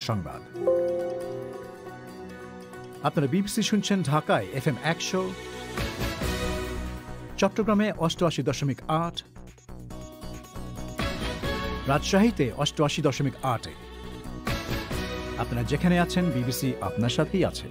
সংবাদ। আপনারা বিবিসি শুনছেন ঢাকায় FM 100, চট্টগ্রামে 88.8, রাজশাহীতে 88.8। আপনারা যেখানে আছেন বিবিসি আপনার সাথেই আছে।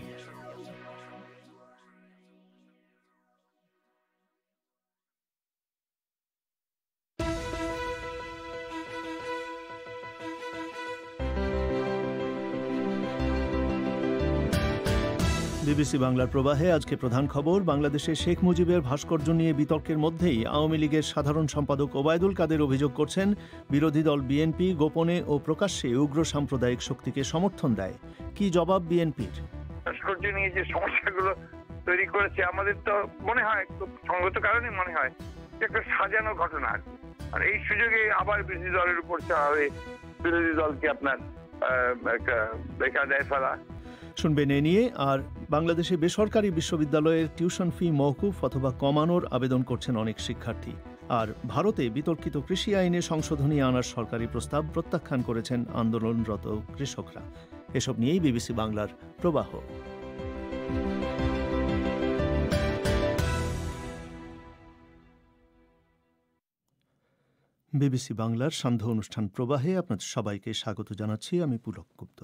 বিবিসি বাংলার প্রবাহে আজকে প্রধান খবর। বাংলাদেশে শেখ মুজিবের ভাস্কর্য নিয়ে বিতর্কের মধ্যেই আওয়ামী লীগের সাধারণ সম্পাদক ওবায়দুল কাদের অভিযোগ করছেন, বিরোধী দল বিএনপি গোপনে ও প্রকাশ্যে উগ্র সাম্প্রদায়িক শক্তিকে সমর্থন দেয়। কি জবাব বিএনপির? ভাস্কর্য নিয়ে যে সমস্যাগুলো তৈরি করেছে, আমাদের তো মনে হয় খুব সঙ্গত কারণে মনে হয় একটা সাজানো ঘটনা। আর এই সুযোগে আবার বিরোধী দলের উপর চাওয়া, বিরোধী দলকে আপনার একটা বেকার দেয় ফেলা। শুনবেন এ নিয়ে। আর বাংলাদেশে বেসরকারি বিশ্ববিদ্যালয়ের টিউশন ফি মওকুফ অথবা কমানোর আবেদন করছেন অনেক শিক্ষার্থী। আর ভারতে বিতর্কিত কৃষি আইনে সংশোধনী আনার সরকারি প্রস্তাব প্রত্যাখ্যান করেছেন আন্দোলনরত কৃষকরা। এসব নিয়েই বিবিসি বাংলার প্রবাহ। বিবিসি বাংলার সান্ধ্য অনুষ্ঠান প্রবাহে আপনাদের সবাইকে স্বাগত জানাচ্ছি। আমি পুলক গুপ্ত।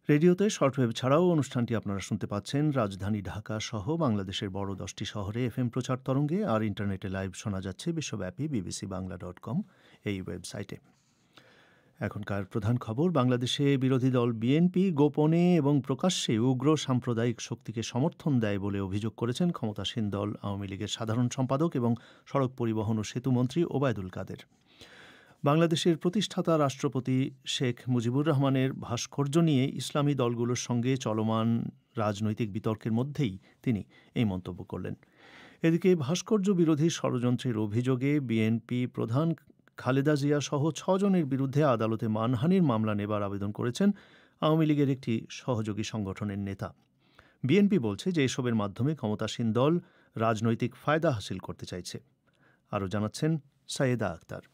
রেডিওতে শর্টওয়েভ ছাড়াও অনুষ্ঠানটি আপনারা শুনতে পাচ্ছেন রাজধানী ঢাকা সহ বাংলাদেশের বড় 10টি শহরে FM প্রচার তরঙ্গে, আর ইন্টারনেটে লাইভ শোনা যাচ্ছে বিশ্বব্যাপী bbcbangla.com এই ওয়েবসাইটে। এখনকার প্রধান খবর। বাংলাদেশে বিরোধী দল বিএনপি গোপনে এবং প্রকাশ্যে উগ্র সাম্প্রদায়িক শক্তিকে সমর্থন দেয় বলে অভিযোগ করেছেন ক্ষমতাসীন দল আওয়ামী লীগের সাধারণ সম্পাদক এবং সড়ক পরিবহন ও সেতুমন্ত্রী ওবায়দুল কাদের। বাংলাদেশের প্রতিষ্ঠাতা রাষ্ট্রপতি শেখ মুজিবুর রহমানের ভাস্কর্য নিয়ে ইসলামী দলগুলোর সঙ্গে চলমান রাজনৈতিক বিতর্কের মধ্যেই তিনি এই মন্তব্য করলেন। এদিকে ভাস্কর্য বিরোধী ষড়যন্ত্রের অভিযোগে বিএনপি প্রধান খালেদা জিয়া সহ 6 জনের বিরুদ্ধে আদালতে মানহানির মামলা নেবার আবেদন করেছেন আওয়ামী লীগের একটি সহযোগী সংগঠনের নেতা। বিএনপি বলছে যে এসবের মাধ্যমে ক্ষমতাসীন দল রাজনৈতিক ফায়দা হাসিল করতে চাইছে। আরও জানাচ্ছেন সাইয়েদা আক্তার।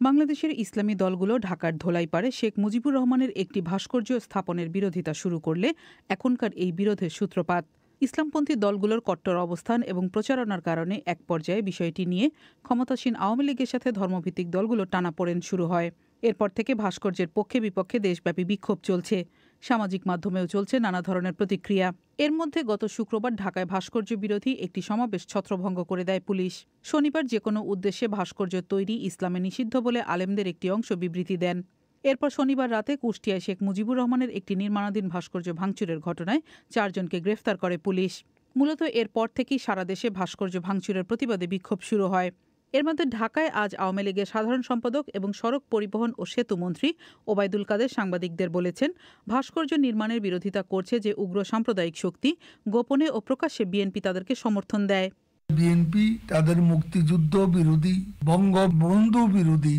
বাংলাদেশের ইসলামী দলগুলো ঢাকার ধোলাইপাড়ে শেখ মুজিবুর রহমানের একটি ভাস্কর্য স্থাপনের বিরোধিতা শুরু করলে এখনকার এই বিরোধের সূত্রপাত। ইসলামপন্থী দলগুলোর কট্টর অবস্থান এবং প্রচারণার কারণে এক পর্যায়ে বিষয়টি নিয়ে ক্ষমতাসীন আওয়ামী লীগের সাথে ধর্মভিত্তিক দলগুলো টানাপোড়েন শুরু হয়। এরপর থেকে ভাস্কর্যের পক্ষে বিপক্ষে দেশব্যাপী বিক্ষোভ চলছে। সামাজিক মাধ্যমেও চলছে নানা ধরনের প্রতিক্রিয়া। এর মধ্যে গত শুক্রবার ঢাকায় ভাস্কর্য বিরোধী একটি সমাবেশ ছত্রভঙ্গ করে দেয় পুলিশ। শনিবার যে কোনো উদ্দেশ্যে ভাস্কর্য তৈরি ইসলামে নিষিদ্ধ বলে আলেমদের একটি অংশ বিবৃতি দেন। এরপর শনিবার রাতে কুষ্টিয়ায় শেখ মুজিবুর রহমানের একটি নির্মাণাধীন ভাস্কর্য ভাঙচুরের ঘটনায় 4 জনকে গ্রেফতার করে পুলিশ। মূলত এরপর থেকেই সারা দেশে ভাস্কর্য ভাঙচুরের প্রতিবাদে বিক্ষোভ শুরু হয়। এর মধ্যে ঢাকায় আজ আওয়ামী লীগের সাধারণ সম্পাদক এবং সড়ক পরিবহন ও সেতু মন্ত্রী ওবায়দুল কাদের সাংবাদিকদের বলেছেন, ভাস্কর্য নির্মাণের বিরোধিতা করছে যে উগ্র সাম্প্রদায়িক শক্তি, গোপনে ও প্রকাশ্যে বিএনপি তাদেরকে সমর্থন দেয়। বিএনপি তাদের মুক্তিযুদ্ধ বিরোধী, বঙ্গবন্ধু বিরোধী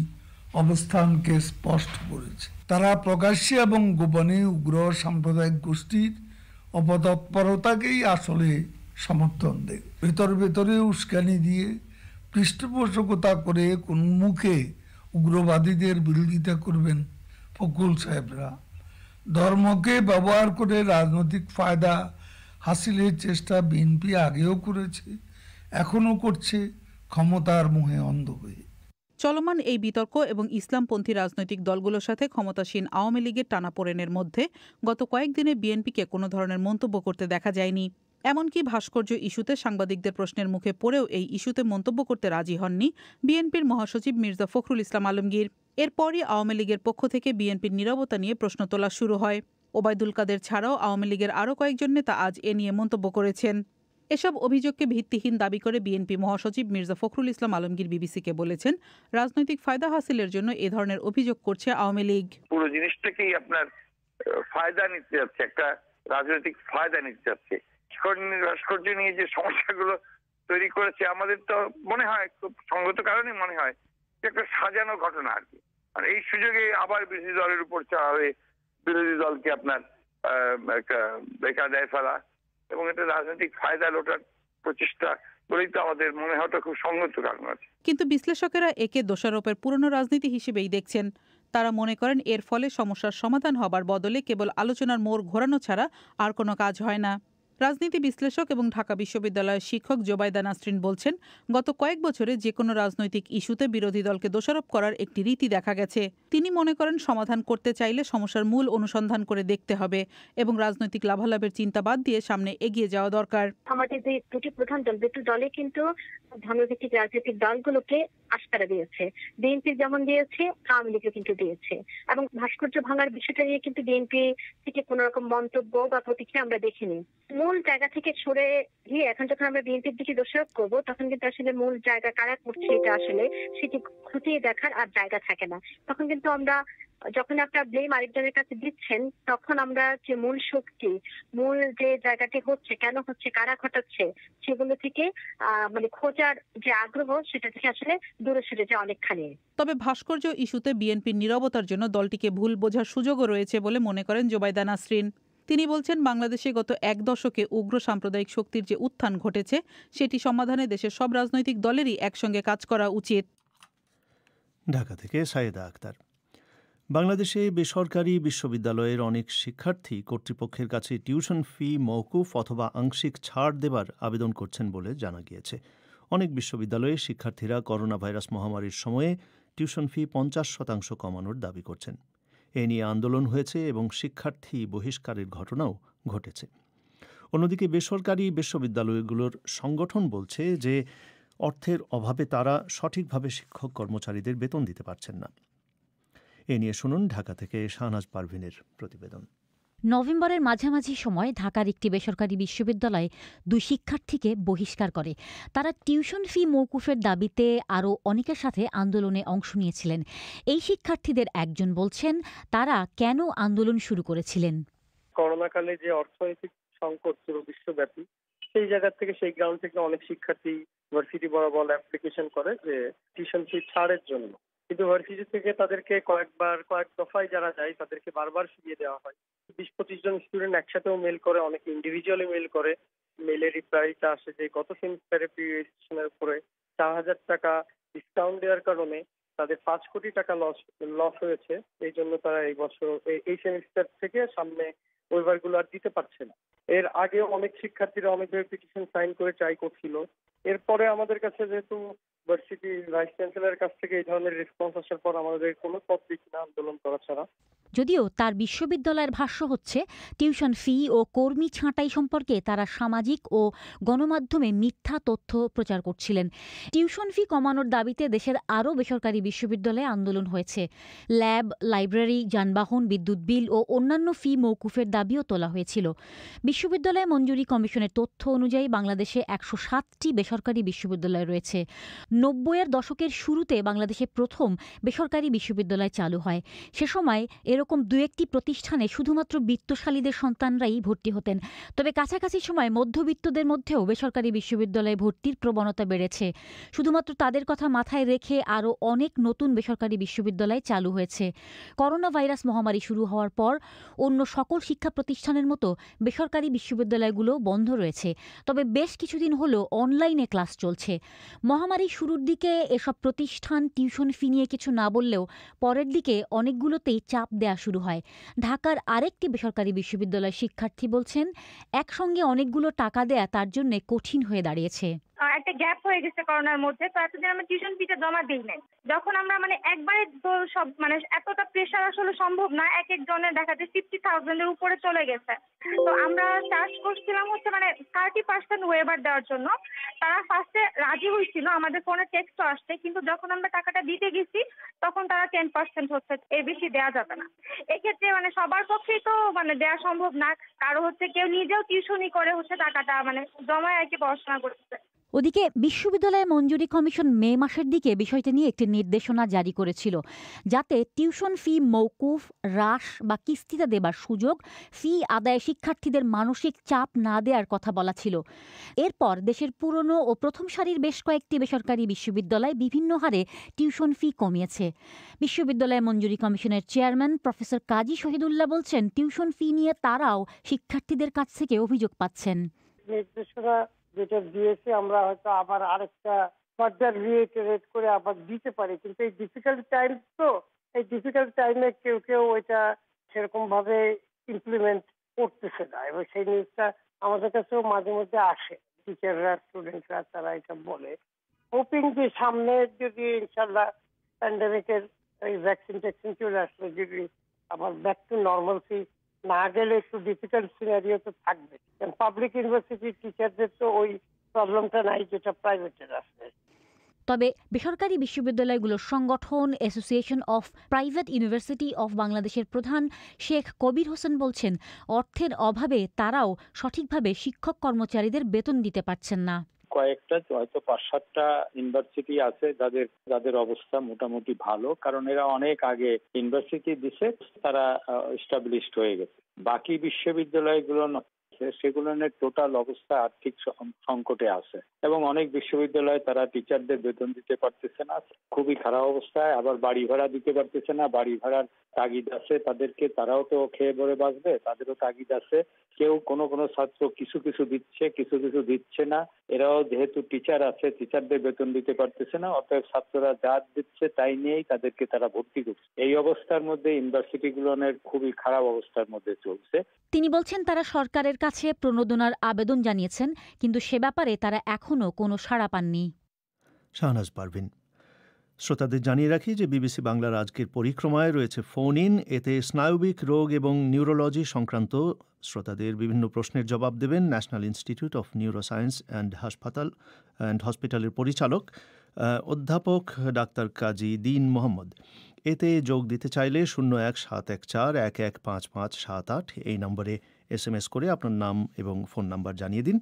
অবস্থানকে স্পষ্ট করেছে। তারা প্রকাশ্যে এবং গোপনে উগ্র সাম্প্রদায়িক গোষ্ঠীর অপতৎপরতাকেই আসলে সমর্থন দেয়। ভেতরে উস্কানি দিয়ে পৃষ্ঠপোষকতা করে কোন মুখে উগ্রবাদীদের বিরোধিতা করবেন ফখরুল সাহেবরা? ধর্মকে ব্যবহার করে রাজনৈতিক ফায়দা হাসিলের চেষ্টা বিএনপি আগেও করেছে, এখনও করছে, ক্ষমতার মোহে অন্ধ হয়ে। চলমান এই বিতর্ক এবং ইসলামপন্থী রাজনৈতিক দলগুলোর সাথে ক্ষমতাসীন আওয়ামী লীগের টানাপোড়েনের মধ্যে গত কয়েকদিনে বিএনপিকে কোনো ধরনের মন্তব্য করতে দেখা যায়নি। এমনকি ভাস্কর্য ইস্যুতে সাংবাদিকদের প্রশ্নের মুখে পড়েও এই ইস্যুতে মন্তব্য করতে রাজি হননি বিএনপির মহাসচিব মির্জা ফখরুল ইসলাম আলমগীর। এরপরই আওয়ামী লীগের পক্ষ থেকে বিএনপির নীরবতা নিয়ে প্রশ্ন তোলা শুরু হয়। ওবায়দুল কাদের ছাড়াও আওয়ামী লীগের আরও কয়েকজন নেতা আজ এ নিয়ে মন্তব্য করেছেন। এসব অভিযোগকে ভিত্তিহীন দাবি করে বিএনপি মহাসচিব মির্জা ফখরুল ইসলাম আলমগীর বিবিসিকে বলেছেন, রাজনৈতিক ফায়দা হাসিলের জন্য এ ধরনের অভিযোগ করছে আওয়ামী লীগ। পুরো জিনিসটাকেই আপনার ফায়দা নিতে যাচ্ছে, একটা রাজনৈতিক ফায়দা নিতে যাচ্ছে। ভাস্কর্য নিয়ে যে সমস্যাগুলো তৈরি করেছে, আমাদের তো মনে হয় খুব সঙ্গত কারণে মনে হয় একটা সাজানো ঘটনা। আর এই সুযোগে আবার বিরোধী দলের উপর চাওয়া, বিরোধী দলকে আপনার একটা বেকার দেয় ফেলা এবং এটা রাজনৈতিক ফায়দা লোটার প্রচেষ্টা বলেই তো আমাদের মনে হওয়াটা খুব সঙ্গত কারণ আছে। কিন্তু বিশ্লেষকেরা একে দোষারোপের পুরনো রাজনীতি হিসেবেই দেখছেন। তারা মনে করেন এর ফলে সমস্যার সমাধান হবার বদলে কেবল আলোচনার মোড় ঘোরানো ছাড়া আর কোনো কাজ হয় না। রাজনীতি বিশ্লেষক এবং ঢাকা বিশ্ববিদ্যালয়ের শিক্ষক জোবাইদা নাসরিন বলছেন, গত কয়েক বছরে যে কোনো রাজনৈতিক ইস্যুতে বিরোধী দলকে দোষারোপ করার একটি রীতি দেখা গেছে। তিনি মনে করেন সমাধান করতে চাইলে সমস্যার মূল অনুসন্ধান করে দেখতে হবে এবং রাজনৈতিক লাভালাভের চিন্তা বাদ দিয়ে সামনে এগিয়ে যাওয়া দরকার। আমাদের যে দুটি প্রধান দল, দুটি দলে কিন্তু ধর্মভিত্তিক রাজনৈতিক দলগুলোকে আস্কারা দিয়েছে। বিএনপি যেমন দিয়েছে, আওয়ামী লীগও কিন্তু দিয়েছে। এবং ভাস্কর্য ভাঙার বিষয়টা নিয়ে কিন্তু বিএনপি থেকে কোন রকম মন্তব্য বা প্রতিক্রিয়া আমরা দেখিনি। মূল জায়গা থেকে সরে গিয়ে এখন যখন আমরা বিএনপির দিকে দোষারোপ করবো, তখন কিন্তু আসলে মূল জায়গা কারা করছে এটা আসলে সেটি খুঁটিয়ে দেখার আর জায়গা থাকে না। তখন কিন্তু আমরা যখন একটা ব্লেম আরেকজনের কাছে দিচ্ছেন, তখন আমরা যে মূল শক্তি, মূল যে জায়গাটি হচ্ছে, কেন হচ্ছে, কারা ঘটাচ্ছে, সেগুলো থেকে মানে খোঁজার যে আগ্রহ, সেটা থেকে আসলে দূরে সরে যায় অনেকখানি। তবে ভাস্কর্য ইস্যুতে বিএনপির নীরবতার জন্য দলটিকে ভুল বোঝার সুযোগও রয়েছে বলে মনে করেন জোবাইদা নাসরিন। তিনি বলছেন, বাংলাদেশে গত এক দশকে উগ্র সাম্প্রদায়িক শক্তির যে উত্থান ঘটেছে, সেটি সমাধানে দেশের সব রাজনৈতিক দলেরই একসঙ্গে কাজ করা উচিত। ঢাকা থেকে সায়েদা আক্তার। বাংলাদেশে বেসরকারি বিশ্ববিদ্যালয়ের অনেক শিক্ষার্থী কর্তৃপক্ষের কাছে টিউশন ফি মওকুফ অথবা আংশিক ছাড় দেবার আবেদন করছেন বলে জানা গিয়েছে। অনেক বিশ্ববিদ্যালয়ে শিক্ষার্থীরা করোনা ভাইরাস মহামারীর সময়ে টিউশন ফি 50% কমানোর দাবি করছেন। এ নিয়ে আন্দোলন হয়েছে এবং শিক্ষার্থী বহিষ্কারের ঘটনাও ঘটেছে। অন্যদিকে বেসরকারি বিশ্ববিদ্যালয়গুলোর সংগঠন বলছে যে অর্থের অভাবে তারা সঠিকভাবে শিক্ষক কর্মচারীদের বেতন দিতে পারছেন না। এ নিয়ে শুনুন ঢাকা থেকে শাহনাজ পারভিনের প্রতিবেদন। নভেম্বরের মাঝামাঝি সময় ঢাকার একটি বেসরকারি বিশ্ববিদ্যালয়ে 2 শিক্ষার্থীকে বহিষ্কার করে। তারা টিউশন ফি মওকুফের দাবিতে আরও অনেকের সাথে আন্দোলনে অংশ নিয়েছিলেন। এই শিক্ষার্থীদের একজন বলছেন তারা কেন আন্দোলন শুরু করেছিলেন। করোনাকালে যে অর্থনৈতিক সংকট ছিল বিশ্বব্যাপী, সেই জায়গা থেকে, সেই গ্রাউন্ড থেকে অনেক শিক্ষার্থী ইউনিভার্সিটি বরাবর অ্যাপ্লিকেশন করে যে টিউশন ফি ছাড়ের জন্য। কিন্তু ইউনিভার্সিটি থেকে তাদেরকে কয়েক দফায় যারা যায় তাদেরকে বারবার ফিরিয়ে দেওয়া হয়। 20-25 জন স্টুডেন্ট একসাথেও মেল করে, অনেকে ইন্ডিভিজুয়ালি মেল করে। মেলের রিপ্লাইটা আসে যে গত সেমিস্টারে প্রি রেজিস্ট্রেশনের উপরে 4,000 টাকা ডিসকাউন্ট দেওয়ার কারণে তাদের 5 কোটি টাকা লস হয়েছে। এই জন্য তারা এই বছর এই সেমিস্টার থেকে সামনে ওয়েভারগুলো আর দিতে পারছে না। এর আগেও অনেক শিক্ষার্থীরা অনেকভাবে পিটিশন সাইন করে ট্রাই করছিল। এরপরে আমাদের কাছে যেহেতু ইউনিভার্সিটি ভাইস চ্যান্সেলরের কাছ থেকে এই ধরনের রেসপন্স আসার পর আমাদের কোনো পথ দেখি না আন্দোলন করা ছাড়া। যদিও তার বিশ্ববিদ্যালয়ের ভাষ্য হচ্ছে টিউশন ফি ও কর্মী ছাঁটাই সম্পর্কে তারা সামাজিক ও গণমাধ্যমে মিথ্যা তথ্য প্রচার করছিলেন। টিউশন ফি কমানোর দাবিতে দেশের আরও বেসরকারি বিশ্ববিদ্যালয়ে আন্দোলন হয়েছে। ল্যাব, লাইব্রেরি, যানবাহন, বিদ্যুৎ বিল ও অন্যান্য ফি মওকুফের দাবিও তোলা হয়েছিল। বিশ্ববিদ্যালয় মঞ্জুরি কমিশনের তথ্য অনুযায়ী বাংলাদেশে 107টি বেসরকারি বিশ্ববিদ্যালয় রয়েছে। 90-এর দশকের শুরুতে বাংলাদেশে প্রথম বেসরকারি বিশ্ববিদ্যালয় চালু হয়। সে সময় এরকম 2-1টি প্রতিষ্ঠানে শুধুমাত্র বিত্তশালীদের সন্তানরাই ভর্তি হতেন। তবে কাছাকাছি সময় মধ্যবিত্তদের মধ্যেও বেসরকারি বিশ্ববিদ্যালয়ে ভর্তির প্রবণতা বেড়েছে। শুধুমাত্র তাদের কথা মাথায় রেখে আরও অনেক নতুন বেসরকারি বিশ্ববিদ্যালয় চালু হয়েছে। করোনা ভাইরাস মহামারী শুরু হওয়ার পর অন্য সকল শিক্ষা প্রতিষ্ঠানের মতো বেসরকারি বিশ্ববিদ্যালয়গুলো বন্ধ রয়েছে। তবে বেশ কিছুদিন হলো অনলাইনে ক্লাস চলছে। মহামারীর শুরুর দিকে এসব প্রতিষ্ঠান টিউশন ফি নিয়ে কিছু না বললেও পরের দিকে অনেকগুলোতেই চাপ দেয়া শুরু হয়। ঢাকার আরেকটি বেসরকারি বিশ্ববিদ্যালয়ের শিক্ষার্থী বলছেন, একসঙ্গে অনেকগুলো টাকা দেয়া তার জন্য কঠিন হয়ে দাঁড়িয়েছে। একটা গ্যাপ হয়ে গেছে করোনার মধ্যে, তো এতদিন আমরা টিউশন ফিটা জমা দিই নাই। যখন আমরা একবারে তো সব এতটা প্রেশার আসলে সম্ভব না, এক একজনের দেখা যায় 50,000-এর উপরে চলে গেছে। তো আমরা চার্জ করছিলাম হচ্ছে 30% ওয়েভার দেওয়ার জন্য। তারা ফার্স্টে রাজি হয়েছিল, আমাদের ফোনে টেক্সটও আসছে, কিন্তু যখন আমরা টাকাটা দিতে গেছি তখন তারা 10% হচ্ছে, এর বেশি দেওয়া যাবে না। এক্ষেত্রে সবার পক্ষেই তো দেওয়া সম্ভব না। কারো হচ্ছে কেউ নিজেও টিউশনই করে হচ্ছে টাকাটা জমায় আর কি পড়াশোনা করতেছে। ওদিকে বিশ্ববিদ্যালয় মঞ্জুরি কমিশন মে মাসের দিকে বিষয়টি নিয়ে একটি নির্দেশনা জারি করেছিল, যাতে টিউশন ফি মওকুফ, হ্রাস বা কিস্তিতে দেবার সুযোগ, ফি আদায়ে শিক্ষার্থীদের মানসিক চাপ না দেওয়ার কথা বলা ছিল। এরপর দেশের পুরনো ও প্রথম সারির বেশ কয়েকটি বেসরকারি বিশ্ববিদ্যালয় বিভিন্ন হারে টিউশন ফি কমিয়েছে। বিশ্ববিদ্যালয় মঞ্জুরি কমিশনের চেয়ারম্যান প্রফেসর কাজী শহীদুল্লাহ বলছেন, টিউশন ফি নিয়ে তারাও শিক্ষার্থীদের কাছ থেকে অভিযোগ পাচ্ছেন। নির্দেশনা যেটা দিয়েছে আমরা হয়তো আবার আরেকটা ফার্দার রিইটারেট করে আবার দিতে পারি, কিন্তু এই ডিফিকাল্ট টাইমস তো এই ডিফিকাল্ট টাইমে কেউ কেউ ওইটা সেরকম ভাবে ইমপ্লিমেন্ট করতেছে না, এবং সেই নিউজটা আমাদের কাছেও মাঝে মধ্যে আসে। টিচাররা, স্টুডেন্টরা তারা এটা বলে, হোপিং যে সামনে যদি ইনশাল্লাহ প্যান্ডেমিকের এই ভ্যাকসিন ট্যাকসিন চলে আসলে যদি আবার ব্যাক টু নর্মালসি না গেলে একটু ডিফিকাল্ট সিনারিও তো থাকবে। পাবলিক ইউনিভার্সিটির টিচারদের তো ওই প্রবলেমটা নাই যেটা প্রাইভেটের আছে। তবে বেসরকারি বিশ্ববিদ্যালয়গুলোর সংগঠন association of private university of বাংলাদেশের প্রধান শেখ কবির হোসেন বলছেন, অর্থের অভাবে তারাও সঠিকভাবে শিক্ষক কর্মচারীদের বেতন দিতে পারছেন না। কয়েকটা হয়তো 5-7টা ইউনিভার্সিটি আছে যাদের অবস্থা মোটামুটি ভালো, কারণ এরা অনেক আগে ইউনিভার্সিটি দিছে, তারা এস্টাবলিশড হয়ে গেছে। বাকি বিশ্ববিদ্যালয়গুলো সেগুলোর টোটাল অবস্থা আর্থিক সংকটে আছে, এবং অনেক বিশ্ববিদ্যালয়ে তারা টিচারদের বেতন দিতে পারতেছে না, খুবই খারাপ অবস্থায়। আবার বাড়ি ভাড়া দিতে পারতেছে না, বাড়ি ভাড়ার তাগিদ আছে তাদেরকে, তারাও তো খেয়ে পরে বাঁচবে, তাদেরও তাগিদ আছে। কেউ কোনো ছাত্র কিছু দিচ্ছে, কিছু দিচ্ছে না। এরাও যেহেতু টিচার আছে, টিচারদের বেতন দিতে পারতেছে না, অতএব ছাত্ররা যা দিচ্ছে তাই নিয়েই তাদেরকে তারা ভর্তি করছে। এই অবস্থার মধ্যে ইউনিভার্সিটিগুলোর খুবই খারাপ অবস্থার মধ্যে চলছে। তিনি বলছেন, তারা সরকারের কাছে প্রণোদনার আবেদন জানিয়েছেন, কিন্তু সে ব্যাপারে তারা এখনো কোনো সাড়া পাননি। শাহনাজ পারভিন। শ্রোতাদের জানিয়ে রাখি যে বিবিসি বাংলার আজকের পরিক্রমায় রয়েছে ফোন ইন। এতে স্নায়বিক রোগ এবং নিউরোলজি সংক্রান্ত শ্রোতাদের বিভিন্ন প্রশ্নের জবাব দেবেন national institute of neuroscience and হসপিটালের পরিচালক অধ্যাপক ডাক্তার কাজী দীন মোহাম্মদ। এতে যোগ দিতে চাইলে 017141155578 এই নম্বরে SMS করে আপনার নাম এবং ফোন নাম্বার জানিয়ে দিন।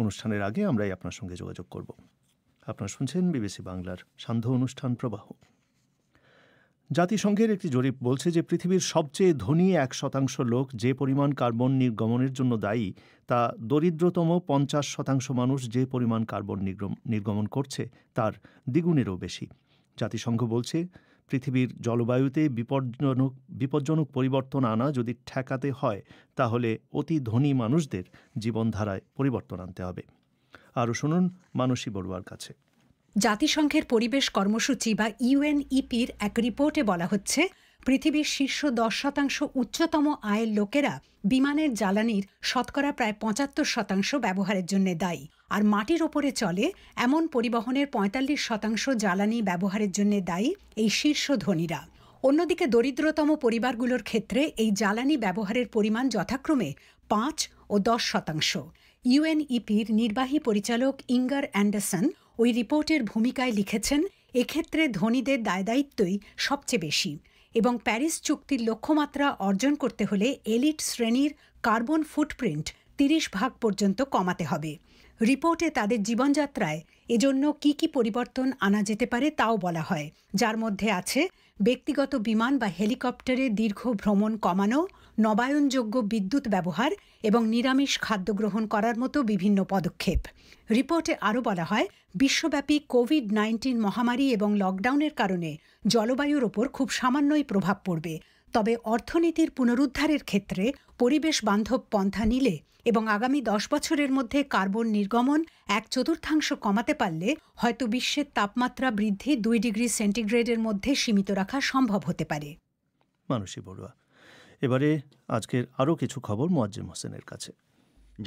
অনুষ্ঠানের আগে আমরাই আপনার সঙ্গে যোগাযোগ করব। আপনারা শুনছেন বিবিসি বাংলার সান্ধ্য অনুষ্ঠান প্রবাহ। জাতিসংঘের একটি জরিপ বলছে যে পৃথিবীর সবচেয়ে ধনী 1% লোক যে পরিমাণ কার্বন নির্গমনের জন্য দায়ী, তা দরিদ্রতম 50% মানুষ যে পরিমাণ কার্বন নির্গমন করছে তার দ্বিগুণেরও বেশি। জাতিসংঘ বলছে, পৃথিবীর জলবায়ুতে বিপজ্জনক পরিবর্তন আনা যদি ঠেকাতে হয়, তাহলে অতি ধনী মানুষদের জীবনধারায় পরিবর্তন আনতে হবে। আরও শুনুন মানসী বড়ুয়ার কাছে। জাতিসংঘের পরিবেশ কর্মসূচি বা ইউএনইপির এক রিপোর্টে বলা হচ্ছে, পৃথিবীর শীর্ষ 10% উচ্চতম আয়ের লোকেরা বিমানের জ্বালানির শতকরা প্রায় 75% ব্যবহারের জন্য দায়ী, আর মাটির ওপরে চলে এমন পরিবহনের 45% জ্বালানি ব্যবহারের জন্য দায়ী এই শীর্ষ ধনীরা। অন্যদিকে দরিদ্রতম পরিবারগুলোর ক্ষেত্রে এই জ্বালানি ব্যবহারের পরিমাণ যথাক্রমে 5 ও 10%। ইউএনইপির নির্বাহী পরিচালক ইঙ্গার অ্যান্ডারসন ওই রিপোর্টের ভূমিকায় লিখেছেন, এক্ষেত্রে ধনীদের দায়দায়িত্বই সবচেয়ে বেশি, এবং প্যারিস চুক্তির লক্ষ্যমাত্রা অর্জন করতে হলে এলিট শ্রেণীর কার্বন ফুটপ্রিন্ট 30% পর্যন্ত কমাতে হবে। রিপোর্টে তাদের জীবনযাত্রায় এজন্য কি কি পরিবর্তন আনা যেতে পারে তাও বলা হয়, যার মধ্যে আছে ব্যক্তিগত বিমান বা হেলিকপ্টারে দীর্ঘ ভ্রমণ কমানো, নবায়নযোগ্য বিদ্যুৎ ব্যবহার এবং নিরামিষ খাদ্য গ্রহণ করার মতো বিভিন্ন পদক্ষেপ। রিপোর্টে আরও বলা হয়, বিশ্বব্যাপী কোভিড-19 মহামারী এবং লকডাউনের কারণে জলবায়ুর ওপর খুব সামান্যই প্রভাব পড়বে, তবে অর্থনীতির পুনরুদ্ধারের ক্ষেত্রে পরিবেশ বান্ধব পন্থা নিলে এবং আগামী 10 বছরের মধ্যে কার্বন নির্গমন 1/4 কমাতে পারলে হয়তো বিশ্বের তাপমাত্রা বৃদ্ধি 2 ডিগ্রি সেন্টিগ্রেডের মধ্যে সীমিত রাখা সম্ভব হতে পারে। মানসী বড়ুয়া। এবারে আজকের আরও কিছু খবর মুয়াজ্জেম হোসেনের কাছে।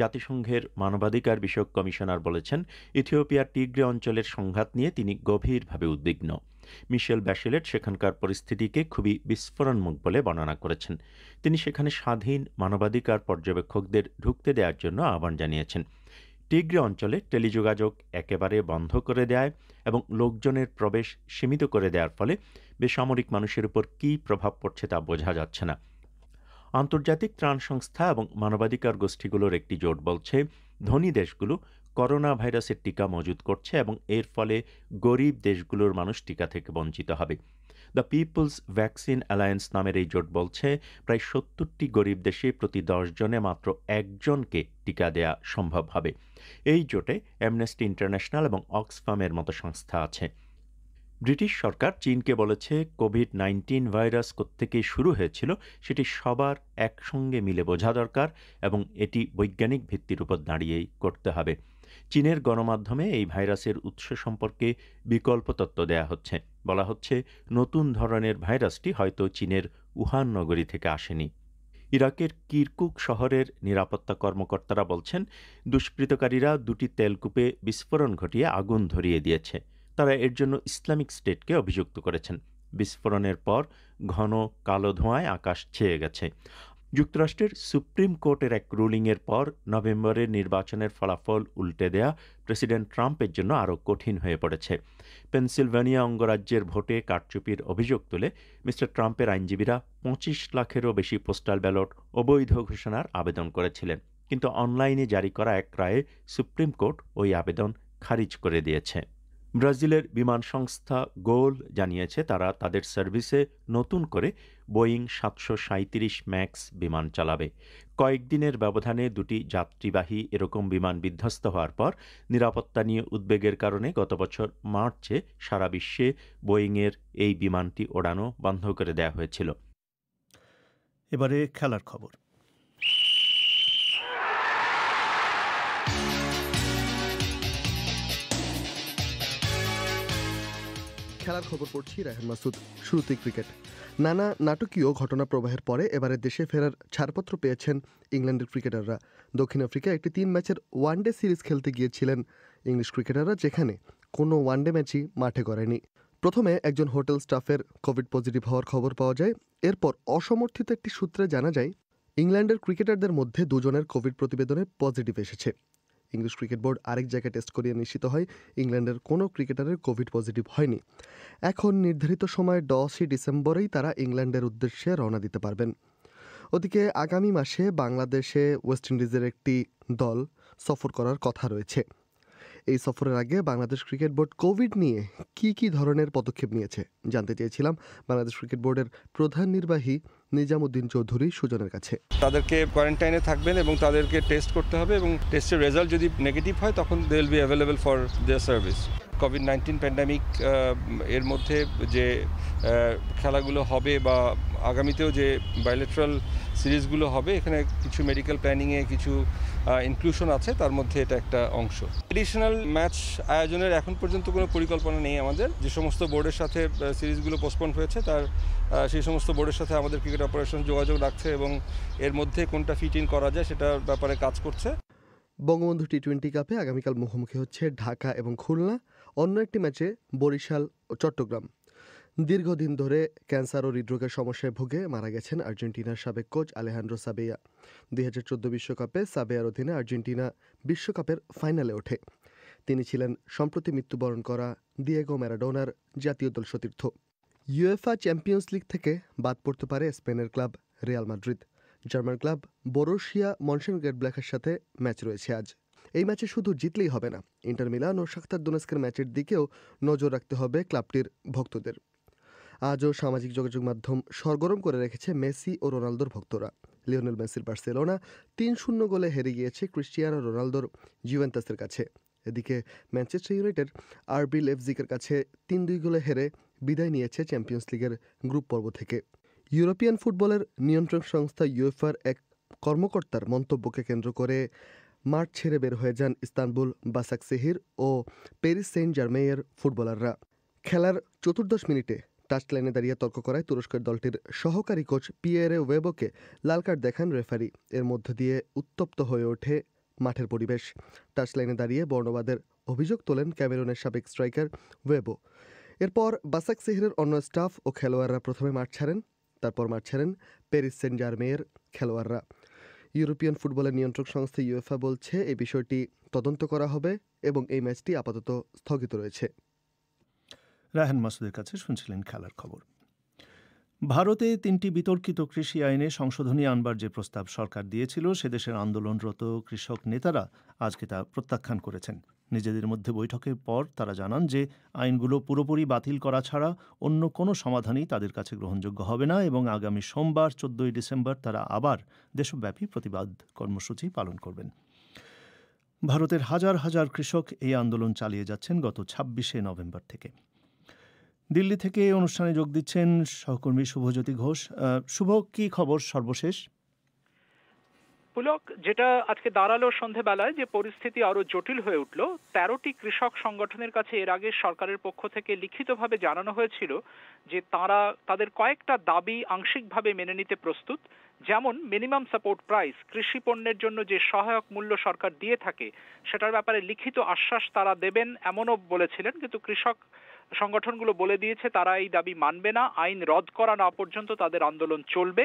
জাতিসংঘের মানবাধিকার বিষয়ক কমিশনার বলেছেন, ইথিওপিয়ার টিগ্রে অঞ্চলের সংঘাত নিয়ে তিনি গভীরভাবে উদ্বিগ্ন। মিশেল ব্যাশেলেট সেখানকার পরিস্থিতিকে খুবই বিস্ফোরণমুখ বলে বর্ণনা করেছেন। তিনি সেখানে স্বাধীন মানবাধিকার পর্যবেক্ষকদের ঢুকতে দেওয়ার জন্য আহ্বান জানিয়েছেন। টিগ্রে অঞ্চলে টেলিযোগাযোগ একেবারে বন্ধ করে দেয় এবং লোকজনের প্রবেশ সীমিত করে দেওয়ার ফলে বেসামরিক মানুষের উপর কী প্রভাব পড়ছে তা বোঝা যাচ্ছে না। আন্তর্জাতিক ত্রাণ সংস্থা এবং মানবাধিকার গোষ্ঠীগুলোর একটি জোট বলছে, ধনী দেশগুলো করোনা ভাইরাসের টিকা মজুত করছে এবং এর ফলে গরিব দেশগুলোর মানুষ টিকা থেকে বঞ্চিত হবে। দ্য পিপলস ভ্যাকসিন অ্যালায়েন্স নামের এই জোট বলছে, প্রায় 70টি গরিব দেশে প্রতি 10 জনে মাত্র 1 জনকে টিকা দেয়া সম্ভব হবে। এই জোটে অ্যামনেস্টি ইন্টারন্যাশনাল এবং অক্সফামের মতো সংস্থা আছে। ব্রিটিশ সরকার চীনকে বলেছে, কোভিড-19 ভাইরাস কোত্থেকে শুরু হয়েছিল সেটি সবার একসঙ্গে মিলে বোঝা দরকার এবং এটি বৈজ্ঞানিক ভিত্তির উপর দাঁড়িয়েই করতে হবে। চীনের গণমাধ্যমে এই ভাইরাসের উৎস সম্পর্কে বিকল্প তথ্য দেয়া হচ্ছে। বলা হচ্ছে নতুন ধরনের ভাইরাসটি হয়তো চীনের উহান নগরী থেকে আসেনি। ইরাকের কিরকুক শহরের নিরাপত্তা কর্মকর্তারা বলছেন দুষ্কৃতকারীরা দুটি তেলকূপে বিস্ফোরণ ঘটিয়ে আগুন ধরিয়ে দিয়েছে। তারা এর জন্য ইসলামিক স্টেটকে অভিযুক্ত করেছেন। বিস্ফোরণের পর ঘন কালো ধোঁয়ায় আকাশ ছেয়ে গেছে। যুক্তরাষ্ট্রের সুপ্রিম কোর্টের এক রুলিংয়ের পর নভেম্বরের নির্বাচনের ফলাফল উল্টে দেয়া প্রেসিডেন্ট ট্রাম্পের জন্য আরও কঠিন হয়ে পড়েছে। পেনসিলভানিয়া অঙ্গরাজ্যের ভোটে কারচুপির অভিযোগ তুলে মিস্টার ট্রাম্পের আইনজীবীরা 25 লাখেরও বেশি পোস্টাল ব্যালট অবৈধ ঘোষণার আবেদন করেছিলেন, কিন্তু অনলাইনে জারি করা এক রায়ে সুপ্রিম কোর্ট ওই আবেদন খারিজ করে দিয়েছে। ব্রাজিলের বিমান সংস্থা গোল জানিয়েছে তারা তাদের সার্ভিসে নতুন করে বোয়িং 737 ম্যাক্স বিমান চালাবে। কয়েকদিনের ব্যবধানে দুটি যাত্রীবাহী এরকম বিমান বিধ্বস্ত হওয়ার পর নিরাপত্তা নিয়ে উদ্বেগের কারণে গত বছর মার্চে সারা বিশ্বে বোয়িংয়ের এই বিমানটি ওড়ানো বন্ধ করে দেওয়া হয়েছিল। এবারে খেলার খবর। খেলার খবর পড়ছি রায়হান মাসুদ। শুরুতেই ক্রিকেট। নানা নাটকীয় ঘটনা প্রবাহের পরে এবারে দেশে ফেরার ছাড়পত্র পেয়েছেন ইংল্যান্ডের ক্রিকেটাররা। দক্ষিণ আফ্রিকায় একটি 3 ম্যাচের ওয়ানডে সিরিজ খেলতে গিয়েছিলেন ইংলিশ ক্রিকেটাররা, যেখানে কোনো ওয়ানডে ম্যাচই মাঠে করেনি। প্রথমে একজন হোটেল স্টাফের কোভিড পজিটিভ হওয়ার খবর পাওয়া যায়। এরপর অসমর্থিত একটি সূত্রে জানা যায় ইংল্যান্ডের ক্রিকেটারদের মধ্যে 2 জনের কোভিড প্রতিবেদনে পজিটিভ এসেছে। ইংলিশ ক্রিকেট বোর্ড আরেক জায়গায় টেস্ট করিয়ে নিশ্চিত হয় ইংল্যান্ডের কোনো ক্রিকেটারের কোভিড পজিটিভ হয়নি। এখন নির্ধারিত সময় 10 ডিসেম্বরেই তারা ইংল্যান্ডের উদ্দেশ্যে রওনা দিতে পারবেন। ওদিকে আগামী মাসে বাংলাদেশে ওয়েস্ট ইন্ডিজের একটি দল সফর করার কথা রয়েছে। এই সফরের আগে বাংলাদেশ ক্রিকেট বোর্ড কোভিড নিয়ে কি ধরনের পদক্ষেপ নিয়েছে জানতে চেয়েছিলাম বাংলাদেশ ক্রিকেট বোর্ডের প্রধান নির্বাহী নিজামুদ্দিন চৌধুরী সুজনের কাছে। তাদেরকে কোয়ারেন্টাইনে থাকবেন এবং তাদেরকে টেস্ট করতে হবে, এবং টেস্টের রেজাল্ট যদি নেগেটিভ হয় তখন they will be available for their service. কোভিড-19 প্যান্ডামিক এর মধ্যে যে খেলাগুলো হবে বা আগামীতেও যে বাইলেটারাল সিরিজগুলো হবে, এখানে কিছু মেডিকেল প্ল্যানিংয়ে কিছু ইনক্লুশন আছে, তার মধ্যে এটা একটা অংশ। এডিশনাল ম্যাচ আয়োজনের এখন পর্যন্ত কোনো পরিকল্পনা নেই আমাদের। যে সমস্ত বোর্ডের সাথে সিরিজগুলো পোস্টপোন হয়েছে তার সেই সমস্ত বোর্ডের সাথে আমাদের ক্রিকেট অপারেশন যোগাযোগ রাখছে এবং এর মধ্যে কোনটা ফিট ইন করা যায় সেটার ব্যাপারে কাজ করছে। বঙ্গবন্ধু টি-20 কাপে আগামীকাল মুখোমুখি হচ্ছে ঢাকা এবং খুলনা। অন্য একটি ম্যাচে বরিশাল ও চট্টগ্রাম। দীর্ঘদিন ধরে ক্যান্সার ও হৃদরোগের সমস্যায় ভুগে মারা গেছেন আর্জেন্টিনার সাবেক কোচ আলেহান্দ্রো সাবেয়া। 2014 বিশ্বকাপে সাবেয়ার অধীনে আর্জেন্টিনা বিশ্বকাপের ফাইনালে ওঠে। তিনি ছিলেন সম্প্রতি মৃত্যুবরণ করা দিয়েগো ম্যারাডোনার জাতীয় দল সতীর্থ। ইউএফা চ্যাম্পিয়ন্স লিগ থেকে বাদ পড়তে পারে স্পেনের club Real Madrid. German club Borussia মনশেনগ্লাডবাখের সাথে ম্যাচ রয়েছে আজ। এই ম্যাচে শুধু জিতলেই হবে না, ইন্টার মিলান ও শাখতার দোনেস্কের ম্যাচের দিকেও নজর রাখতে হবে ক্লাবটির ভক্তদের। আজও সামাজিক যোগাযোগ মাধ্যম সরগরম করে রেখেছে মেসি ও রোনালদোর ভক্তরা। লিওনেল মেসির বার্সেলোনা 3-0 গোলে হেরে গিয়েছে ক্রিস্টিয়ানো রোনালদোর জুভেন্টাসের কাছে। এদিকে ম্যানচেস্টার ইউনাইটেড আরবি লেপজিগের কাছে 3-2 গোলে হেরে বিদায় নিয়েছে চ্যাম্পিয়ন্স লিগের গ্রুপ পর্ব থেকে। ইউরোপিয়ান ফুটবলের নিয়ন্ত্রক সংস্থা ইউএফার এক কর্মকর্তার মন্তব্যকে কেন্দ্র করে মাঠ ছেড়ে বের হয়ে যান ইস্তানবুল বাসাকশেহির ও প্যারিস সেন্ট জার্মেইয়ের ফুটবলাররা। খেলার 14 মিনিটে টাচলাইনে দাঁড়িয়ে তর্ক করায় তুরস্কের দলটির সহকারী কোচ পিয়েরে ওয়েবোকে লাল কার্ড দেখান রেফারি। এর মধ্য দিয়ে উত্তপ্ত হয়ে ওঠে মাঠের পরিবেশ। টাচলাইনে দাঁড়িয়ে বর্ণবাদের অভিযোগ তোলেন ক্যামেরুনের সাবেক স্ট্রাইকার ওয়েবো। এরপর বাসাকশেহিরের অন্য স্টাফ ও খেলোয়াড়রা প্রথমে মাঠ ছাড়েন, তারপর মাঠ ছাড়েন প্যারিস সেন্ট জার্মেইয়ের খেলোয়াড়রা। ইউরোপিয়ান ফুটবলের নিয়ন্ত্রক সংস্থা ইউএফা বলছে এই বিষয়টি তদন্ত করা হবে এবং এই ম্যাচটি আপাতত স্থগিত রয়েছে। রায়হান মাসুদের কাছে শুনছিলেন খেলার খবর। ভারতে 3টি বিতর্কিত কৃষি আইনে সংশোধনী আনবার যে প্রস্তাব সরকার দিয়েছিল, সেদেশের আন্দোলনরত কৃষক নেতারা আজকে তা প্রত্যাখ্যান করেছেন। নিজেদের মধ্যে বৈঠকের পর তারা জানান যে আইনগুলো পুরোপুরি বাতিল করা ছাড়া অন্য কোনো সমাধানই তাদের কাছে গ্রহণযোগ্য হবে না এবং আগামী সোমবার 14 ডিসেম্বর তারা আবার দেশব্যাপী প্রতিবাদ কর্মসূচি পালন করবেন। ভারতের হাজার হাজার কৃষক এই আন্দোলন চালিয়ে যাচ্ছেন গত 26 নভেম্বর থেকে। দিল্লি থেকে অনুষ্ঠানে যোগ দিচ্ছেন সহকর্মী শুভজ্যোতি ঘোষ। শুভ, কি খবর সর্বশেষ? পুলক, যেটা আজকে দাঁড়ালো সন্ধেবেলায় যে পরিস্থিতি আরো জটিল হয়ে উঠল, 13টি কৃষক সংগঠনের কাছে এর আগে সরকারের পক্ষ থেকে লিখিতভাবে জানানো হয়েছিল যে তারা তাদের কয়েকটা দাবি আংশিকভাবে মেনে নিতে প্রস্তুত। যেমন মিনিমাম সাপোর্ট প্রাইস, কৃষি পণ্যের জন্য যে সহায়ক মূল্য সরকার দিয়ে থাকে সেটার ব্যাপারে লিখিত আশ্বাস তারা দেবেন এমনও বলেছিলেন, কিন্তু কৃষক সংগঠনগুলো বলে দিয়েছে তারা এই দাবি মানবে না, আইন রদ করা না পর্যন্ত তাদের আন্দোলন চলবে।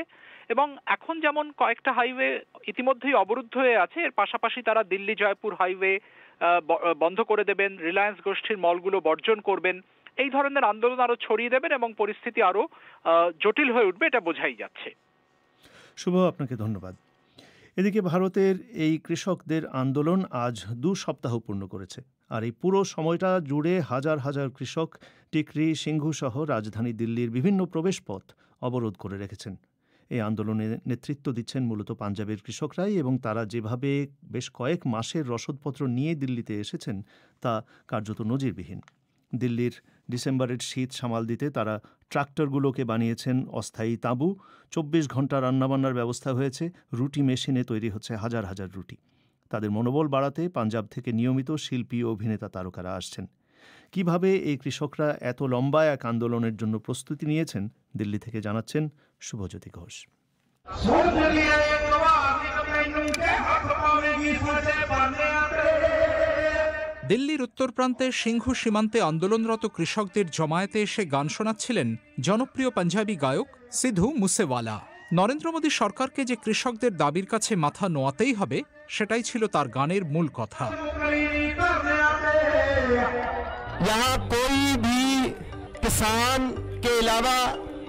এবং এখন যেমন কয়েকটা হাইওয়ে ইতিমধ্যেই অবরুদ্ধ হয়ে আছে, এর পাশাপাশি তারা দিল্লি জয়পুর হাইওয়ে বন্ধ করে দেবেন, রিলায়েন্স গোষ্ঠীর মলগুলো বর্জন করবেন, এই ধরনের আন্দোলন আরো ছড়িয়ে দেবেন এবং পরিস্থিতি আরো জটিল হয়ে উঠবে, এটা বোঝাই যাচ্ছে। শুভ, আপনাকে ধন্যবাদ। এদিকে ভারতের এই কৃষকদের আন্দোলন আজ 2 সপ্তাহ পূর্ণ করেছে, আর এই পুরো সময়টা জুড়ে হাজার হাজার কৃষক টিকরি, সিংঘু সহ রাজধানী দিল্লির বিভিন্ন প্রবেশপথ অবরোধ করে রেখেছেন। এই আন্দোলনে নেতৃত্ব দিচ্ছেন মূলত পাঞ্জাবের কৃষকরাই, এবং তারা যেভাবে বেশ কয়েক মাসের রসদপত্র নিয়ে দিল্লিতে এসেছেন তা কার্যত নজিরবিহীন। দিল্লির ডিসেম্বরের শীত সামাল দিতে তারা ট্রাক্টরগুলোকে বানিয়েছেন অস্থায়ী তাঁবু, 24 ঘন্টা রান্নাবান্নার ব্যবস্থা হয়েছে, রুটি মেশিনে তৈরি হচ্ছে হাজার হাজার রুটি। তাদের মনোবল বাড়াতে পাঞ্জাব থেকে নিয়মিত শিল্পী ও অভিনেতা তারকারা আসছেন। কিভাবে এই কৃষকরা এত লম্বা এক আন্দোলনের জন্য প্রস্তুতি নিয়েছেন দিল্লি থেকে জানাচ্ছেন শুভজ্যোতি ঘোষ। দিল্লির উত্তর প্রান্তে সিংঘু সীমান্তে আন্দোলনরত কৃষকদের জমায়েতে এসে গান শোনাচ্ছিলেন জনপ্রিয় পাঞ্জাবি গায়ক সিধু মুসেওয়ালা। নরেন্দ্র মোদী সরকারকে যে কৃষকদের দাবির কাছে মাথা নোয়াতেই হবে সেটাই ছিল তার গানের মূল কথা। यहाँ कोई भी किसान के अलावा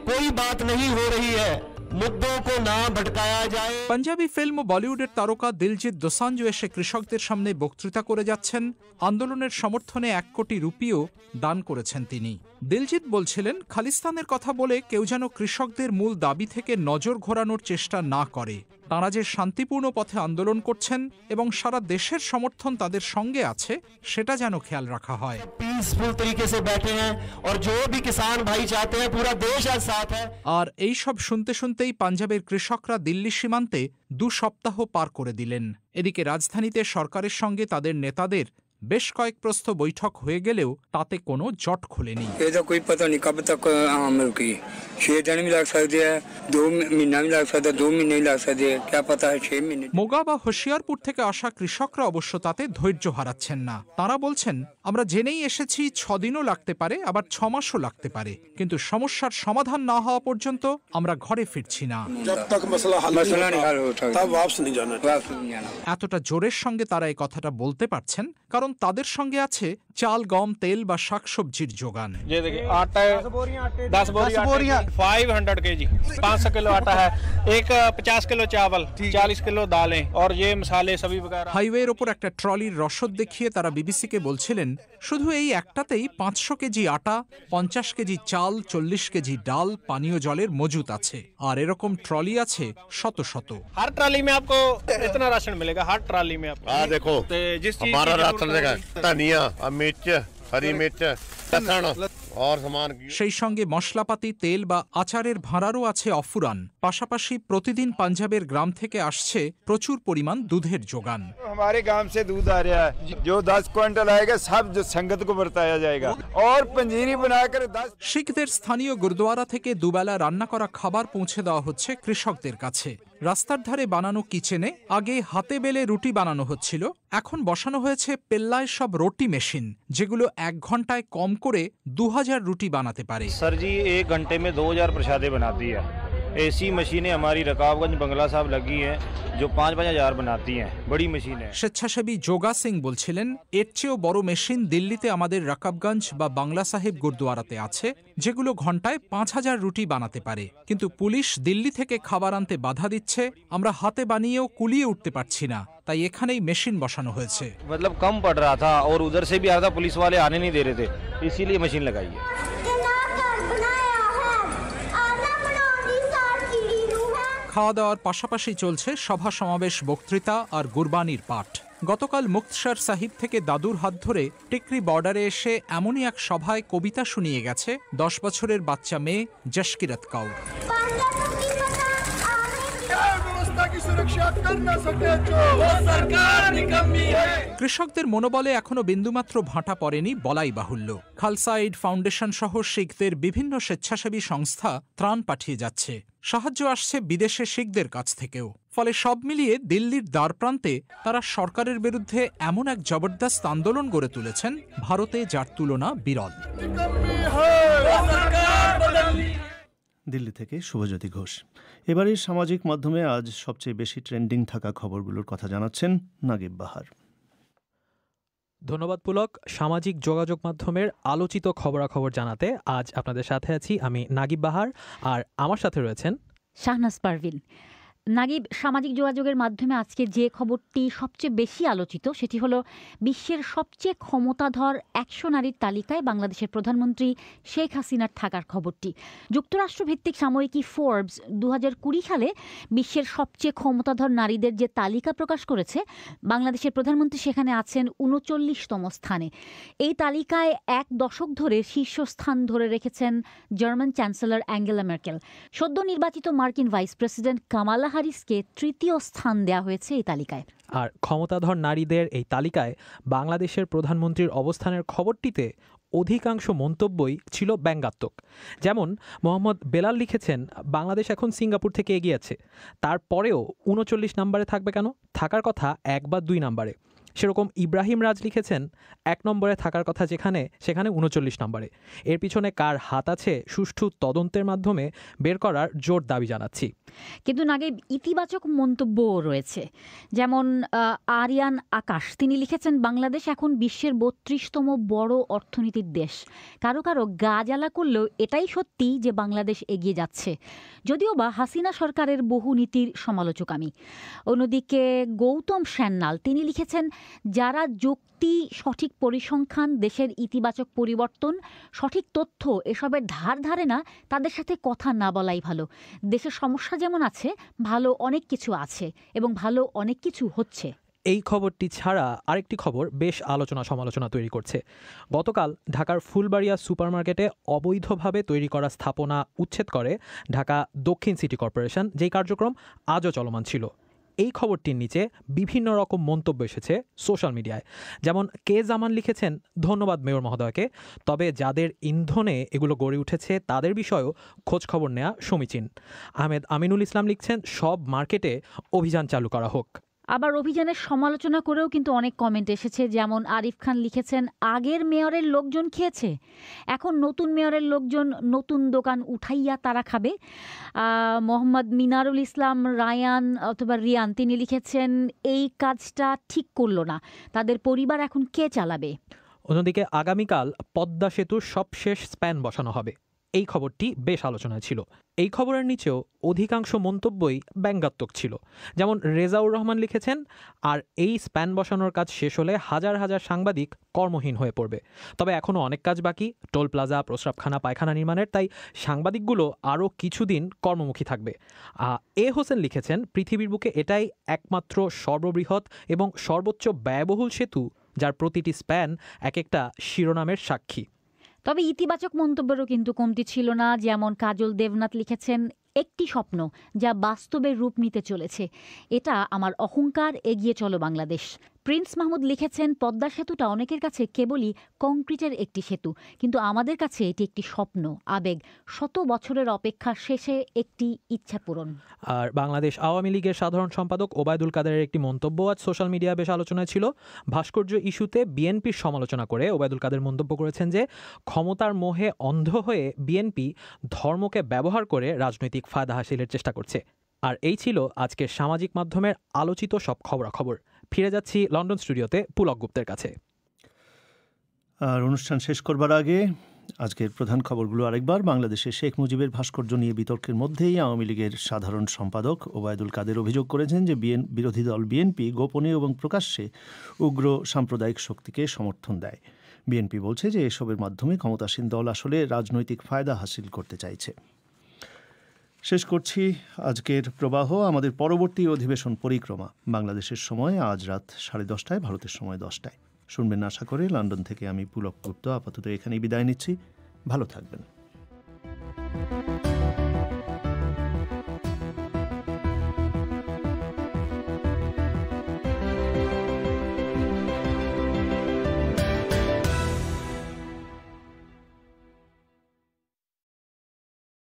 कोई बात नहीं हो रही है, মুদ্দোं को না ভটকায়া যায়। পাঞ্জাবি ফিল্ম ও বলিউডের তারকা দিলজিৎ দোসাঞ্জু এসে কৃষকদের সামনে বক্তৃতা করে যাচ্ছেন। আন্দোলনের সমর্থনে 1 কোটি রুপিও দান করেছেন তিনি। দিলজিৎ বলছিলেন, খালিস্তানের কথা বলে কেউ যেন কৃষকদের মূল দাবি থেকে নজর ঘোরানোর চেষ্টা না করে। তাঁরা যে শান্তিপূর্ণ পথে আন্দোলন করছেন এবং সারা দেশের সমর্থন তাদের সঙ্গে আছে সেটা যেন খেয়াল রাখা হয়। पीसफुल तरीके से बैठे हैं और जो भी किसान भाई चाहते हैं पूरा देश आज साथ है। আর এই সব শুনতে শুনতেই পাঞ্জাবের কৃষকরা দিল্লি সীমান্তে 2 সপ্তাহ পার করে দিলেন। এদিকে রাজধানীতে সরকারের সঙ্গে তাদের নেতাদের বেশ কয়েক প্রস্থ বৈঠক হয়ে গেলেও তাতে কোনো জট খোলেনি। ਇਹਦਾ ਕੋਈ ਪਤਾ ਨਹੀਂ ਕਬ ਤੱਕ ਆਮ ਰੁਕੀ, 6 ਦਿਨ ਵੀ ਲੱਗ ਸਕਦੇ ਆ, 2 ਮਹੀਨਾ ਵੀ ਲੱਗ ਸਕਦਾ, 2 ਮਹੀਨੇ ਵੀ ਲੱਗ ਸਕਦੇ ਆ, क्या पता है 6 महीने। মোগা বা হোশিয়ারপুর থেকে আসা কৃষকরা অবশ্য তাতে ধৈর্য হারাচ্ছেন না। তারা বলছেন, আমরা জেনেই এসেছি 6 দিনও লাগতে পারে, আবার 6 মাসও লাগতে পারে, কিন্তু সমস্যার সমাধান না হওয়া পর্যন্ত আমরা ঘরে ফিরছি না। এতটা জোরের সঙ্গে তারা এই কথাটা বলতে পারছেন কারণ তাদের সঙ্গে আছে চাল, গম, তেল বা শাকসবজির যোগান। 500 केजी, 500 किलो आटा है, एक 50 किलो चावल, 40 किलो दालें और ये मसाले सभी वगैरह। হাইওয়ের ওপর একটা ট্রলির রসদ দেখিয়ে তারা বিবিসিকে বলছিলেন, শুধু এই একটাতেই 500 কেজি আটা, 50 কেজি চাল, 40 কেজি ডাল, পানীয় জলের মজুত আছে। আর এরকম ট্রলি আছে শত শত। हर ट्रॉली में आपको इतना राशन मिलेगा, हर ट्रॉली में आपको। देखो हमारा राशन देगा, धनिया, मिर्च, हरी मिर्च, लहसुन और सामान। সেই সঙ্গে মশলাপাতি, তেল বা আচারের ভাঁড়ারও আছে অফুরান। পাশাপাশি প্রতিদিন পাঞ্জাবের গ্রাম থেকে আসছে প্রচুর পরিমাণ দুধের যোগান। हमारे गांव से दूध आ रहा है, जो 10 क्विंटल आएगा सब जो संगत को बरताया जाएगा और पंजीरी बनाकर 10। শিখদের স্থানীয় গুরুদ্বারা থেকে দুবেলা রান্না করা খাবার পৌঁছে দেওয়া হচ্ছে কৃষকদের কাছে। রাস্তার ধারে বানানো কিচেনে আগে হাতে বেলে রুটি বানানো হচ্ছিল, এখন বসানো হয়েছে পেল্লায় সব রুটি মেশিন, যেগুলো 1 ঘন্টায় কম করে 2000 রুটি বানাতে পারে। सर जी 1 घंटे में 2000 प्रसादे बनाती है। ऐसी मशीनें हमारी रकाबगंज बंगला साहब लगी हैं जो 5-5 हजार बनाती हैं, बड़ी मशीन है। স্বেচ্ছাসেবী যোগা সিং বলছিলেন, এর চেয়েও বড় মেশিন দিল্লিতে আমাদের রকাবগঞ্জ বা বাংলা সাহেব গুরুদ্বারাতে আছে, যেগুলো ঘন্টায় 5000 রুটি বানাতে পারে। কিন্তু পুলিশ দিল্লি থেকে খাবার আনতে বাধা দিচ্ছে, আমরা হাতে বানিয়েও কুলিয়ে উঠতে পারছি না, তাই এখানেই মেশিন বসানো হয়েছে। मतलब कम पड़ रहा था और उधर से भी आ रहा था, पुलिस वाले आने नहीं दे रहे थे, इसीलिए मशीन लगाई है। খাওয়া দাওয়ার পাশাপাশি চলছে সভা সমাবেশ, বক্তৃতা আর গুরবানির পাঠ। গতকাল মুক্তসর সাহিব থেকে দাদুর হাত ধরে টিকরি বর্ডারে এসে এমনই এক সভায় কবিতা শুনিয়ে গেছে 10 বছরের বাচ্চা মেয়ে জশকিরত কাউর। व्यवस्था की কৃষকদের মনোবলে এখনো বিন্দুমাত্র ভাঁটা পড়েনি বলাই বাহুল্য। খালসা এইড ফাউন্ডেশন সহ শিখদের বিভিন্ন স্বেচ্ছাসেবী সংস্থা ত্রাণ পাঠিয়ে যাচ্ছে। সাহায্য আসছে বিদেশে শিখদের কাছ থেকেও। ফলে সব মিলিয়ে দিল্লির দ্বারপ্রান্তে তারা সরকারের বিরুদ্ধে এমন এক জবরদস্ত আন্দোলন গড়ে তুলেছেন ভারতে যার তুলনা বিরল। দিল্লি থেকে শুভজ্যোতি ঘোষ। এবারে সামাজিক মাধ্যমে আজ সবচেয়ে বেশি ট্রেন্ডিং থাকা খবরগুলোর কথা জানাচ্ছেন নাগিব বাহার। ধন্যবাদ পুলক। সামাজিক যোগাযোগ মাধ্যমের আলোচিত খবরাখবর জানাতে আজ আপনাদের সাথে আছি আমি নাগিব বাহার, আর আমার সাথে রয়েছেন শাহনাজ পারভিন। নাগিব, সামাজিক যোগাযোগের মাধ্যমে আজকে যে খবরটি সবচেয়ে বেশি আলোচিত সেটি হলো বিশ্বের সবচেয়ে ক্ষমতাধর 100 নারীর তালিকায় বাংলাদেশের প্রধানমন্ত্রী শেখ হাসিনার থাকার খবরটি। যুক্তরাষ্ট্রভিত্তিক সাময়িকী ফোর্বস 2020 সালে বিশ্বের সবচেয়ে ক্ষমতাধর নারীদের যে তালিকা প্রকাশ করেছে, বাংলাদেশের প্রধানমন্ত্রী সেখানে আছেন 39তম স্থানে। এই তালিকায় 1 দশক ধরে শীর্ষস্থান ধরে রেখেছেন জার্মান চ্যান্সেলর অ্যাঙ্গেলা মের্কেল। সদ্য নির্বাচিত মার্কিন ভাইস প্রেসিডেন্ট কামালা হ্যারিসকে 3য় স্থান দেওয়া হয়েছে এই তালিকায়। আর ক্ষমতাধর নারীদের এই তালিকায় বাংলাদেশের প্রধানমন্ত্রীর অবস্থানের খবরটিতে অধিকাংশ মন্তব্যই ছিল ব্যঙ্গাত্মক। যেমন মোহাম্মদ বেলাল লিখেছেন, বাংলাদেশ এখন সিঙ্গাপুর থেকে এগিয়ে আছে, তারপরেও 39 নম্বরে থাকবে কেন? থাকার কথা 1 বা 2 নম্বরে। সেরকম ইব্রাহিম রাজ লিখেছেন, 1 নম্বরে থাকার কথা যেখানে, সেখানে 39 নম্বরে। এর পিছনে কার হাত আছে সুষ্ঠু তদন্তের মাধ্যমে বের করার জোর দাবি জানাচ্ছি। কিন্তু নাগে ইতিবাচক মন্তব্যও রয়েছে। যেমন আরিয়ান আকাশ, তিনি লিখেছেন, বাংলাদেশ এখন বিশ্বের 32তম বড় অর্থনীতির দেশ। কারো কারো গা জ্বালা করলেও এটাই সত্যি যে বাংলাদেশ এগিয়ে যাচ্ছে, যদিও বা হাসিনা সরকারের বহু নীতির সমালোচক আমি। অন্যদিকে গৌতম সান্যাল, তিনি লিখেছেন, যারা যুক্তি, সঠিক পরিসংখ্যান, দেশের ইতিবাচক পরিবর্তন, সঠিক তথ্য এসবের ধার ধারে না, তাদের সাথে কথা না বলাই ভালো। দেশের সমস্যা যেমন আছে, ভালো অনেক কিছু আছে এবং ভালো অনেক কিছু হচ্ছে। এই খবরটি ছাড়া আরেকটি খবর বেশ আলোচনা সমালোচনা তৈরি করছে। গতকাল ঢাকার ফুলবাড়িয়া সুপারমার্কেটে অবৈধভাবে তৈরি করা স্থাপনা উচ্ছেদ করে ঢাকা দক্ষিণ সিটি কর্পোরেশন, যেই কার্যক্রম আজও চলমান ছিল। এই খবরটির নিচে বিভিন্ন রকম মন্তব্য এসেছে সোশ্যাল মিডিয়ায়। যেমন কে জামান লিখেছেন, ধন্যবাদ মেয়র মহোদয়কে, তবে যাদের ইন্ধনে এগুলো গড়ে উঠেছে তাদের বিষয়েও খোঁজখবর নেওয়া সমীচীন। আহমেদ আমিনুল ইসলাম লিখছেন, সব মার্কেটে অভিযান চালু করা হোক। আবার অভিযানের সমালোচনা করেও কিন্তু অনেক কমেন্ট এসেছে। যেমন আরিফ খান লিখেছেন, আগের মেয়রের লোকজন খেয়েছে, এখন নতুন মেয়রের লোকজন নতুন দোকান উঠাইয়া তারা খাবে। মোহাম্মদ মিনারুল ইসলাম রায়ান অথবা রিয়ান, তিনি লিখেছেন, এই কাজটা ঠিক করলো না, তাদের পরিবার এখন কে চালাবে? অন্যদিকে আগামীকাল পদ্মা সেতুর সবশেষ স্প্যান বসানো হবে। এই খবরটি বেশ আলোচনায় ছিল। এই খবরের নিচেও অধিকাংশ মন্তব্যই ব্যঙ্গাত্মক ছিল। যেমন রেজাউর রহমান লিখেছেন, আর এই স্প্যান বসানোর কাজ শেষ হলে হাজার হাজার সাংবাদিক কর্মহীন হয়ে পড়বে। তবে এখনও অনেক কাজ বাকি, টোল প্লাজা, প্রস্রাবখানা, পায়খানা নির্মাণের, তাই সাংবাদিকগুলো আরও কিছুদিন কর্মমুখী থাকবে। এ হোসেন লিখেছেন, পৃথিবীর বুকে এটাই একমাত্র সর্ববৃহৎ এবং সর্বোচ্চ ব্যয়বহুল সেতু, যার প্রতিটি স্প্যান এক একটা শিরোনামের সাক্ষী। তবে ইতিবাচক মন্তব্যেরও কিন্তু কমতি ছিল না। যেমন কাজল দেবনাথ লিখেছেন, একটি স্বপ্ন যা বাস্তবে রূপ নিতে চলেছে, এটা আমার অহংকার, এগিয়ে চলো বাংলাদেশ। প্রিন্স মাহমুদ লিখেছেন, পদ্মা সেতুটা অনেকের কাছে কেবলই কংক্রিটের একটি সেতু, কিন্তু আমাদের কাছে এটি একটি স্বপ্ন, আবেগ, 100 বছরের অপেক্ষা শেষে একটি ইচ্ছা পূরণ। আর বাংলাদেশ আওয়ামী লীগের সাধারণ সম্পাদক ওবায়দুল কাদেরের একটি মন্তব্য আজ সোশ্যাল মিডিয়া বেশ আলোচনায় ছিল। ভাস্কর্য ইস্যুতে বিএনপির সমালোচনা করে ওবায়দুল কাদের মন্তব্য করেছেন যে, ক্ষমতার মোহে অন্ধ হয়ে বিএনপি ধর্মকে ব্যবহার করে রাজনৈতিক ফায়দা হাসিলের চেষ্টা করছে। আর এই ছিল আজকের সামাজিক মাধ্যমের আলোচিত সব খবরাখবর। ফিরে যাচ্ছি লন্ডন স্টুডিওতে পুলক গুপ্তের কাছে। আর অনুষ্ঠান শেষ করবার আগে আজকের প্রধান খবরগুলো আরেকবার। বাংলাদেশে শেখ মুজিবের ভাস্কর্য নিয়ে বিতর্কের মধ্যেই আওয়ামী লীগের সাধারণ সম্পাদক ওবায়দুল কাদের অভিযোগ করেছেন যে বিরোধী দল বিএনপি গোপনে এবং প্রকাশ্যে উগ্র সাম্প্রদায়িক শক্তিকে সমর্থন দেয়। বিএনপি বলছে যে এসবের মাধ্যমে ক্ষমতাসীন দল আসলে রাজনৈতিক ফায়দা হাসিল করতে চাইছে। শেষ করছি আজকের প্রবাহ। আমাদের পরবর্তী অধিবেশন পরিক্রমা বাংলাদেশের সময় আজ রাত 10:30, ভারতের সময় 10টায় শুনবেন আশা করে। লন্ডন থেকে আমি পুলক গুপ্ত আপাতত এখানেই বিদায় নিচ্ছি। ভালো থাকবেন।